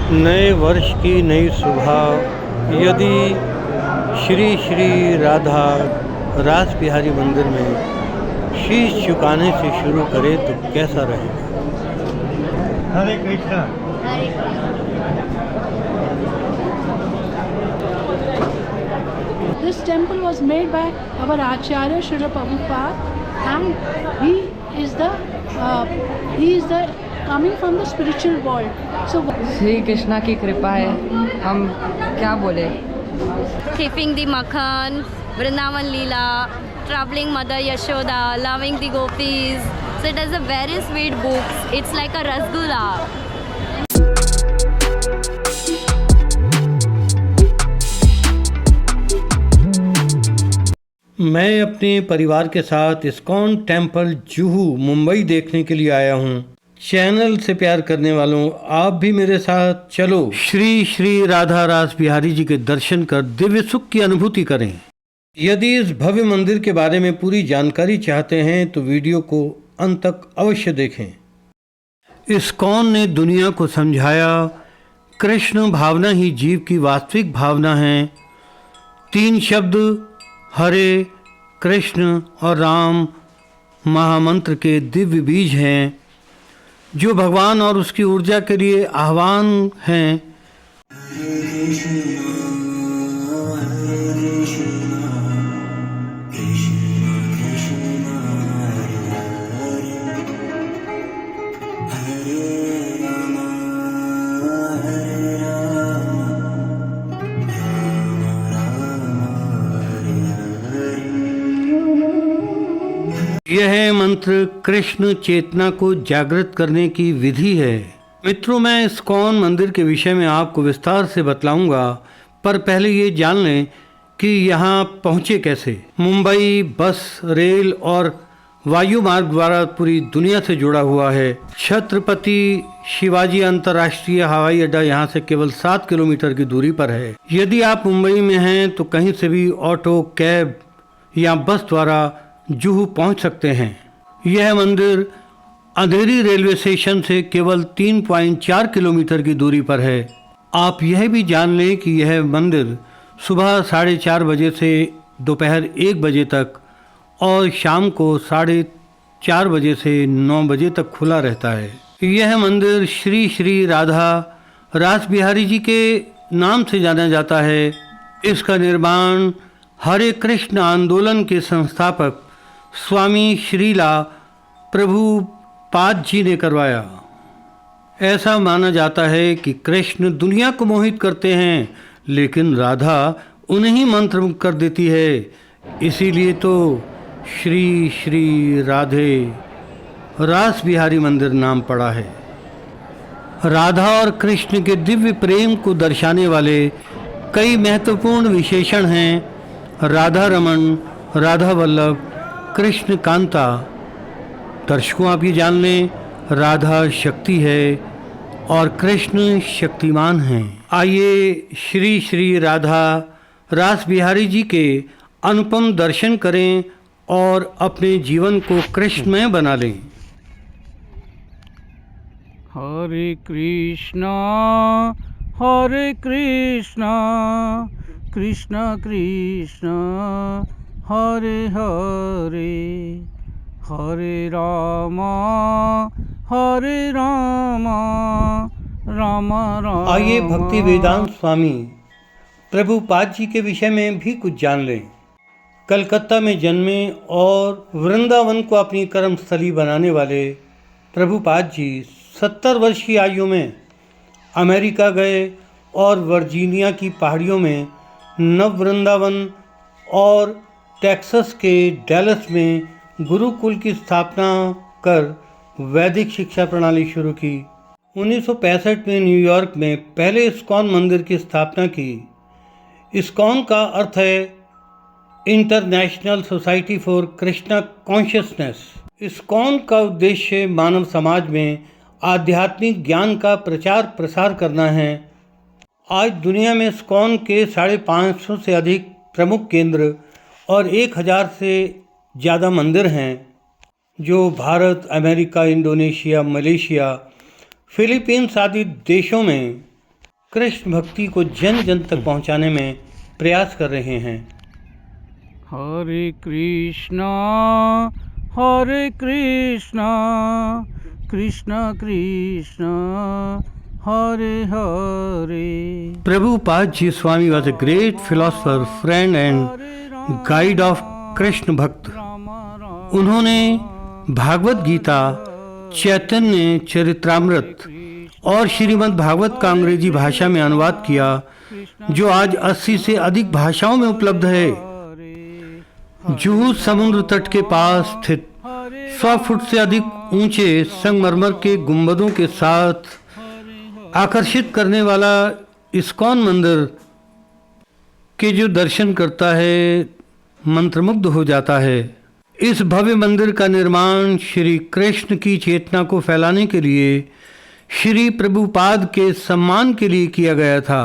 नए वर्ष की नई सुबह यदि श्री श्री राधा रास बिहारी मंदिर में शीश झुकाने से शुरू करें तो कैसा रहेगा। हरे Krishna. This temple was made by our Acharya Srila Prabhupada, and he is the coming from the spiritual world. So Shri Krishna की कृपा है, हम क्या बोले। Sipping the makhan, Vrindavan Leela, traveling Mother Yashoda, loving the gopis. So it is a very sweet book. It's like a rasgulla. मैं अपने परिवार के साथ इस्कॉन टेम्पल जुहू मुंबई देखने के लिए आया हूँ। चैनल से प्यार करने वालों, आप भी मेरे साथ चलो श्री श्री राधा रास बिहारी जी के दर्शन कर दिव्य सुख की अनुभूति करें। यदि इस भव्य मंदिर के बारे में पूरी जानकारी चाहते हैं तो वीडियो को अंत तक अवश्य देखें। इस्कॉन ने दुनिया को समझाया कृष्ण भावना ही जीव की वास्तविक भावना है। 3 शब्द हरे, कृष्ण और राम महामंत्र के दिव्य बीज हैं जो भगवान और उसकी ऊर्जा के लिए आह्वान हैं। यह मंत्र कृष्ण चेतना को जागृत करने की विधि है। मित्रों, मैं इस्कॉन मंदिर के विषय में आपको विस्तार से बतलाऊंगा, पर पहले ये जान लें कि यहाँ पहुँचे कैसे। मुंबई बस, रेल और वायु मार्ग द्वारा पूरी दुनिया से जुड़ा हुआ है। छत्रपति शिवाजी अंतर्राष्ट्रीय हवाई अड्डा यहाँ से केवल 7 किलोमीटर की दूरी पर है। यदि आप मुंबई में हैं तो कहीं से भी ऑटो, कैब या बस द्वारा जुहू पहुंच सकते हैं। यह मंदिर अंधेरी रेलवे स्टेशन से केवल 3.4 किलोमीटर की दूरी पर है। आप यह भी जान लें कि यह मंदिर सुबह 4:30 बजे से दोपहर 1 बजे तक और शाम को 4:30 बजे से 9 बजे तक खुला रहता है। यह मंदिर श्री श्री राधा रास बिहारी जी के नाम से जाना जाता है। इसका निर्माण हरे कृष्ण आंदोलन के संस्थापक स्वामी श्रीला प्रभुपाद जी ने करवाया। ऐसा माना जाता है कि कृष्ण दुनिया को मोहित करते हैं, लेकिन राधा उन्हें ही मंत्रमुग्ध कर देती है। इसीलिए तो श्री श्री राधे रास बिहारी मंदिर नाम पड़ा है। राधा और कृष्ण के दिव्य प्रेम को दर्शाने वाले कई महत्वपूर्ण विशेषण हैं। राधा रमन, राधा वल्लभ, कृष्ण कांता। दर्शकों, आप ये जान लें, राधा शक्ति है और कृष्ण शक्तिमान हैं। आइए श्री श्री राधा रास बिहारी जी के अनुपम दर्शन करें और अपने जीवन को कृष्णमय बना लें। हरे कृष्णा कृष्ण कृष्ण हरे हरे, हरे राम राम राम। आइए भक्ति वेदांत स्वामी प्रभुपाद जी के विषय में भी कुछ जान लें। कलकत्ता में जन्मे और वृंदावन को अपनी कर्मस्थली बनाने वाले प्रभुपाद जी 70 वर्ष की आयु में अमेरिका गए और वर्जीनिया की पहाड़ियों में नव वृंदावन और टेक्सास के डैलस में गुरुकुल की स्थापना कर वैदिक शिक्षा प्रणाली शुरू की। 1965 में न्यूयॉर्क में पहले इस्कॉन मंदिर की स्थापना की। इस्कॉन का अर्थ है international society for Krishna consciousness. ISKCON का उद्देश्य मानव समाज में आध्यात्मिक ज्ञान का प्रचार प्रसार करना है। आज दुनिया में इस्कॉन के 550 से अधिक प्रमुख केंद्र और 1000 से ज़्यादा मंदिर हैं जो Bharat, America, Indonesia, Malaysia, Philippines आदि देशों में कृष्ण भक्ति को जन जन तक पहुंचाने में प्रयास कर रहे हैं। हरे कृष्णा कृष्ण कृष्ण हरे हरे। प्रभुपाद जी स्वामी was a great philosopher, friend and guide of Krishna भक्त। उन्होंने भागवत गीता, चैतन्य चरित्रामृत और श्रीमद् भागवत का अंग्रेजी भाषा में अनुवाद किया, जो आज 80 से अधिक भाषाओं में उपलब्ध है। जुहू समुद्र तट के पास स्थित 100 फुट से अधिक ऊंचे संगमरमर के गुंबदों के साथ आकर्षित करने वाला इस्कॉन मंदिर के जो दर्शन करता है मंत्रमुग्ध हो जाता है। इस भव्य मंदिर का निर्माण श्री कृष्ण की चेतना को फैलाने के लिए श्री प्रभुपाद के सम्मान के लिए किया गया था।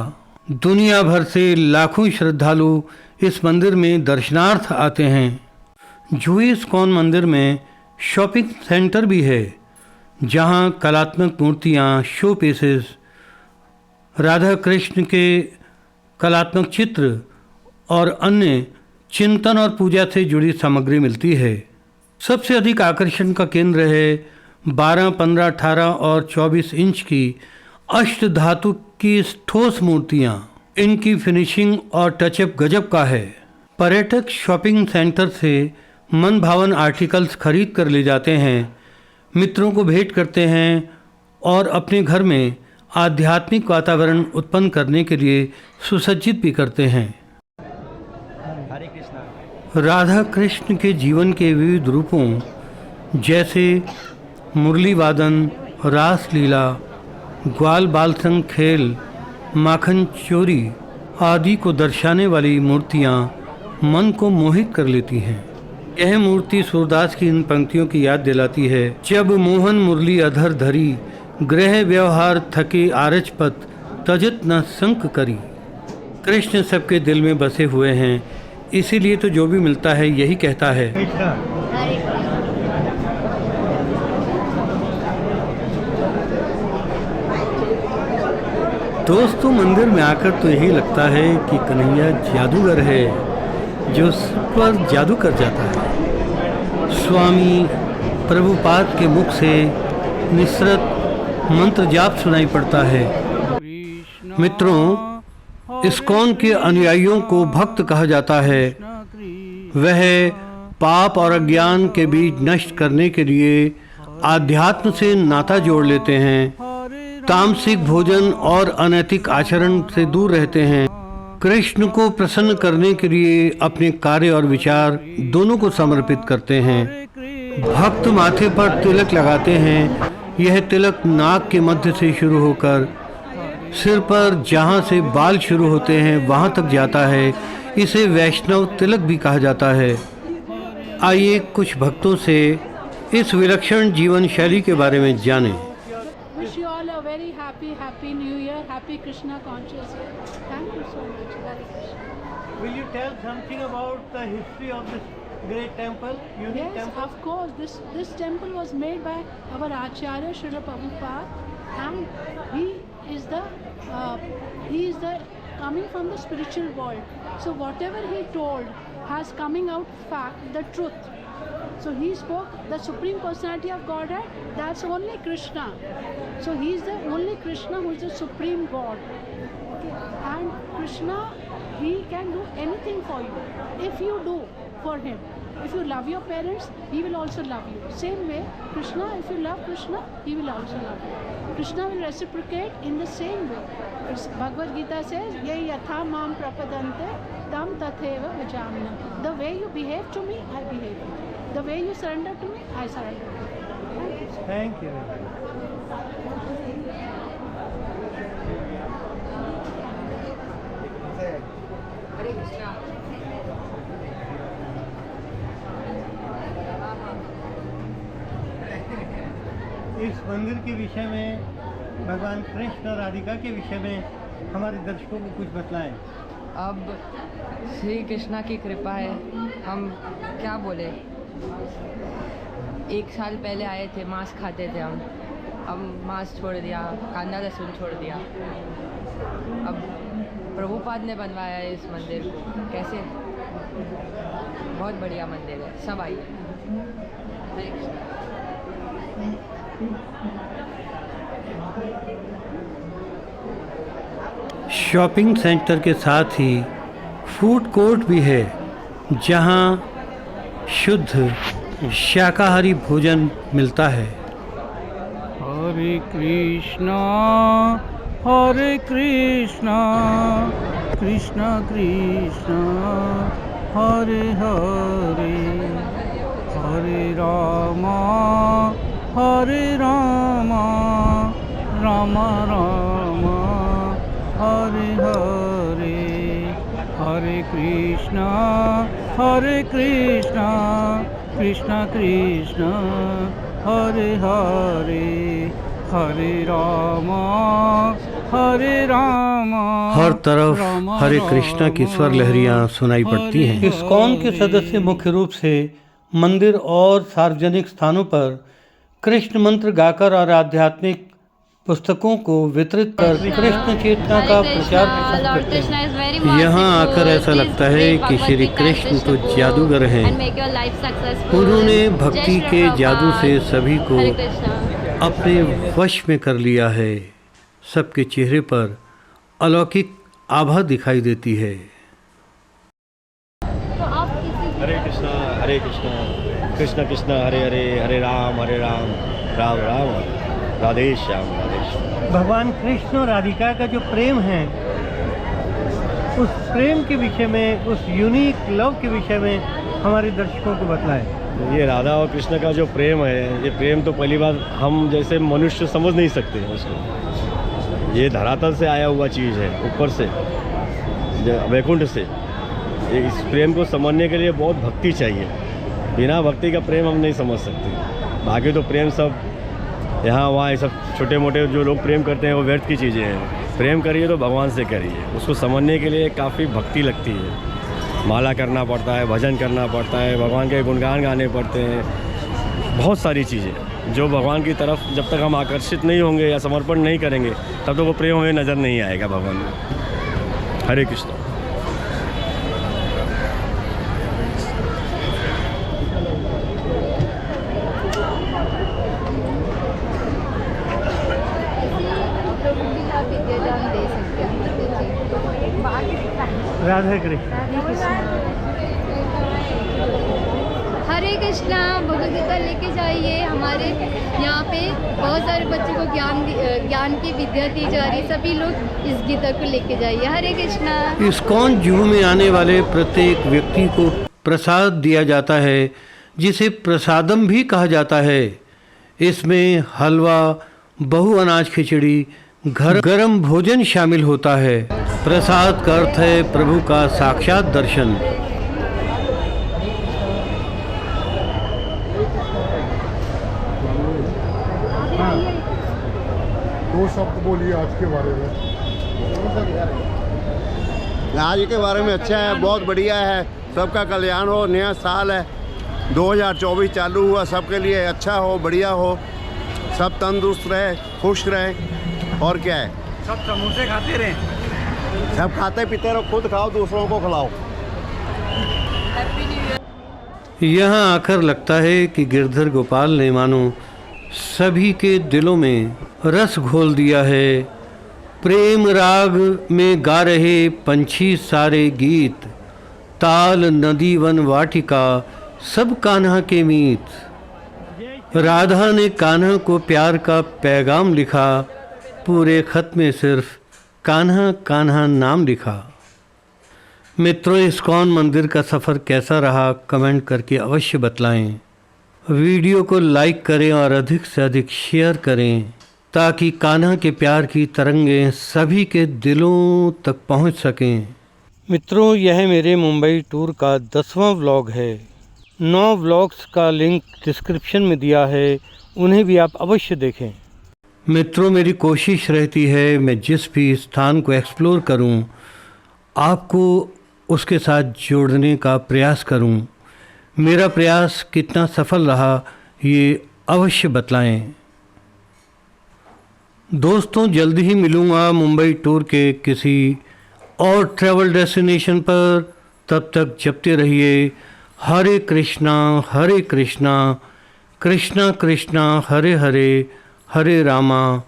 दुनिया भर से लाखों श्रद्धालु इस मंदिर में दर्शनार्थ आते हैं। जुहू इस्कॉन मंदिर में शॉपिंग सेंटर भी है, जहां कलात्मक मूर्तियां, शो पीसेस, राधा कृष्ण के कलात्मक चित्र और अन्य चिंतन और पूजा से जुड़ी सामग्री मिलती है। सबसे अधिक आकर्षण का केंद्र है 12, 15, 18 और 24 इंच की अष्ट धातु की ठोस मूर्तियां। इनकी फिनिशिंग और टचअप गजब का है। पर्यटक शॉपिंग सेंटर से मन भावन आर्टिकल्स खरीद कर ले जाते हैं, मित्रों को भेंट करते हैं और अपने घर में आध्यात्मिक वातावरण उत्पन्न करने के लिए सुसज्जित भी करते हैं। राधा कृष्ण के जीवन के विविध रूपों जैसे मुरली वादन, रास लीला, ग्वाल बाल संग खेल, माखन चोरी आदि को दर्शाने वाली मूर्तियां मन को मोहित कर लेती हैं। यह मूर्ति सूरदास की इन पंक्तियों की याद दिलाती है। जब मोहन मुरली अधर धरी, ग्रह व्यवहार थके आरजपत, तजत न संक करी। कृष्ण सबके दिल में बसे हुए हैं, इसीलिए तो जो भी मिलता है यही कहता है। दोस्तों, मंदिर में आकर तो यही लगता है कि कन्हैया जादूगर है जो सब पर जादू कर जाता है। स्वामी प्रभुपाद के मुख से निसरत मंत्र जाप सुनाई पड़ता है। मित्रों, इस्कॉन के अनुयायियों को भक्त कहा जाता है। वह पाप और अज्ञान के बीज नष्ट करने के लिए आध्यात्म से नाता जोड़ लेते हैं, तामसिक भोजन और अनैतिक आचरण से दूर रहते हैं, कृष्ण को प्रसन्न करने के लिए अपने कार्य और विचार दोनों को समर्पित करते हैं। भक्त माथे पर तिलक लगाते हैं। यह तिलक नाक के मध्य से शुरू होकर सिर पर जहाँ से बाल शुरू होते हैं वहाँ तक जाता है। इसे वैष्णव तिलक भी कहा जाता है। आइए कुछ भक्तों से इस विलक्षण जीवन शैली के बारे में जानें। Wish you all a very happy New Year, happy Krishna conscious year. Thank you so much. Hare Krishna. Will you tell something about the history of this great temple, unique Yes, temple? of course. This temple was made by our Acharya Srila Prabhupada, and he is the coming from the spiritual world. So whatever he told has coming out fact, the truth. So he spoke the Supreme Personality of Godhead, that's only Krishna. So he is the only Krishna who is the Supreme God. Okay. And Krishna, he can do anything for you if you do for him. If you love your parents, he will also love you. Same way, Krishna, if you love Krishna, he will also love you. Krishna will reciprocate in the same way. Bhagavad Gita says, "Ye yatha mam prapadante, tam tatheva bhajamina." The way you behave to me, I behave to you. The way you surrender to me, I surrender to you. Thank you. Thank you. इस मंदिर के विषय में, भगवान कृष्ण और राधिका के विषय में हमारे दर्शकों को कुछ बतलाएं। अब श्री कृष्णा की कृपा है, हम क्या बोले। 1 साल पहले आए थे, मांस खाते थे हम। अब मांस छोड़ दिया, कांदा लहसुन छोड़ दिया। अब प्रभुपाद ने बनवाया है इस मंदिर को, कैसे, बहुत बढ़िया मंदिर है, सब आइए। हरे कृष्णा। शॉपिंग सेंटर के साथ ही फूड कोर्ट भी है जहां शुद्ध शाकाहारी भोजन मिलता है। हरे कृष्णा कृष्ण कृष्ण हरे हरे, हरे राम राम राम हरे हरे, हरे कृष्णा कृष्ण कृष्ण हरे हरे, हरे राम हर तरफ हरे कृष्णा की स्वर लहरियां सुनाई पड़ती हैं। इस्कॉन के सदस्य मुख्य रूप से मंदिर और सार्वजनिक स्थानों पर कृष्ण मंत्र गाकर और आध्यात्मिक पुस्तकों को वितरित कर कृष्ण चेतना का प्रचार प्रसार करते हैं। यहाँ आकर ऐसा लगता है कि श्री कृष्ण तो जादूगर हैं। उन्होंने भक्ति के जादू से सभी को अपने वश में कर लिया है। सबके चेहरे पर अलौकिक आभा दिखाई देती है। हरे कृष्णा कृष्ण कृष्ण हरे हरे, हरे राम राम राम राधे श्याम राधे श्याम। भगवान कृष्ण और राधिका का जो प्रेम है, उस प्रेम के विषय में, उस यूनिक लव के विषय में हमारे दर्शकों को बताएं। ये राधा और कृष्ण का जो प्रेम है, ये प्रेम तो पहली बार हम जैसे मनुष्य समझ नहीं सकते उसको। ये धरातल से आया हुआ चीज़ है, ऊपर से, वैकुंठ से। इस प्रेम को समझने के लिए बहुत भक्ति चाहिए। बिना भक्ति का प्रेम हम नहीं समझ सकते। बाकी तो प्रेम सब यहाँ वहाँ, ये सब छोटे मोटे जो लोग प्रेम करते हैं वो व्यर्थ की चीज़ें हैं। प्रेम करिए तो भगवान से करिए। उसको समझने के लिए काफ़ी भक्ति लगती है। माला करना पड़ता है, भजन करना पड़ता है, भगवान के गुणगान गाने पड़ते हैं, बहुत सारी चीज़ें जो भगवान की तरफ जब तक हम आकर्षित नहीं होंगे या समर्पण नहीं करेंगे तब तक वो प्रेम हमें नज़र नहीं आएगा भगवान में। हरे कृष्ण। राधे कृष्ण। हरे कृष्णा। भगवद गीता लेके जाइए। हमारे यहाँ पे बहुत सारे बच्चों को ज्ञान की विद्या दी जा रही। सभी लोग इस गीता को लेके जाइए। हरे कृष्णा। इस्कॉन जू में आने वाले प्रत्येक व्यक्ति को प्रसाद दिया जाता है, जिसे प्रसादम भी कहा जाता है। इसमें हलवा, बहु अनाज खिचड़ी, गरम भोजन शामिल होता है। प्रसाद का अर्थ है प्रभु का साक्षात दर्शन। दो शब्द बोलिए आज के बारे में। आज के बारे में अच्छा है, बहुत बढ़िया है। सबका कल्याण हो। नया साल है, 2024 चालू हुआ। सबके लिए अच्छा हो, बढ़िया हो, सब तंदुरुस्त रहे, खुश रहे। और क्या है, सब समोसे खाते रहे। सब खाते पीते रहो, खुद खाओ, दूसरों को खिलाओ। यहाँ आकर लगता है कि गिरधर गोपाल ने मानो सभी के दिलों में रस घोल दिया है। प्रेम राग में गा रहे पंछी सारे गीत, ताल नदी वन वाटिका सब कान्हा के मीत। राधा ने कान्हा को प्यार का पैगाम लिखा, पूरे खत में सिर्फ कान्हा कान्हा नाम लिखा। मित्रों, इस्कॉन मंदिर का सफ़र कैसा रहा कमेंट करके अवश्य बतलाएं। वीडियो को लाइक करें और अधिक से अधिक शेयर करें ताकि कान्हा के प्यार की तरंगें सभी के दिलों तक पहुंच सकें। मित्रों, यह मेरे मुंबई टूर का 10वां व्लॉग है। 9 व्लॉग्स का लिंक डिस्क्रिप्शन में दिया है, उन्हें भी आप अवश्य देखें। मित्रों, मेरी कोशिश रहती है मैं जिस भी स्थान को एक्सप्लोर करूं, आपको उसके साथ जोड़ने का प्रयास करूं। मेरा प्रयास कितना सफल रहा ये अवश्य बतलाएं। दोस्तों जल्दी ही मिलूँगा मुंबई टूर के किसी और ट्रैवल डेस्टिनेशन पर। तब तक जपते रहिए हरे कृष्णा कृष्णा कृष्णा हरे हरे, हरे रामा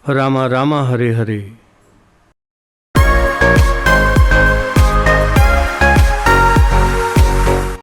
रामा रामा हरे हरे।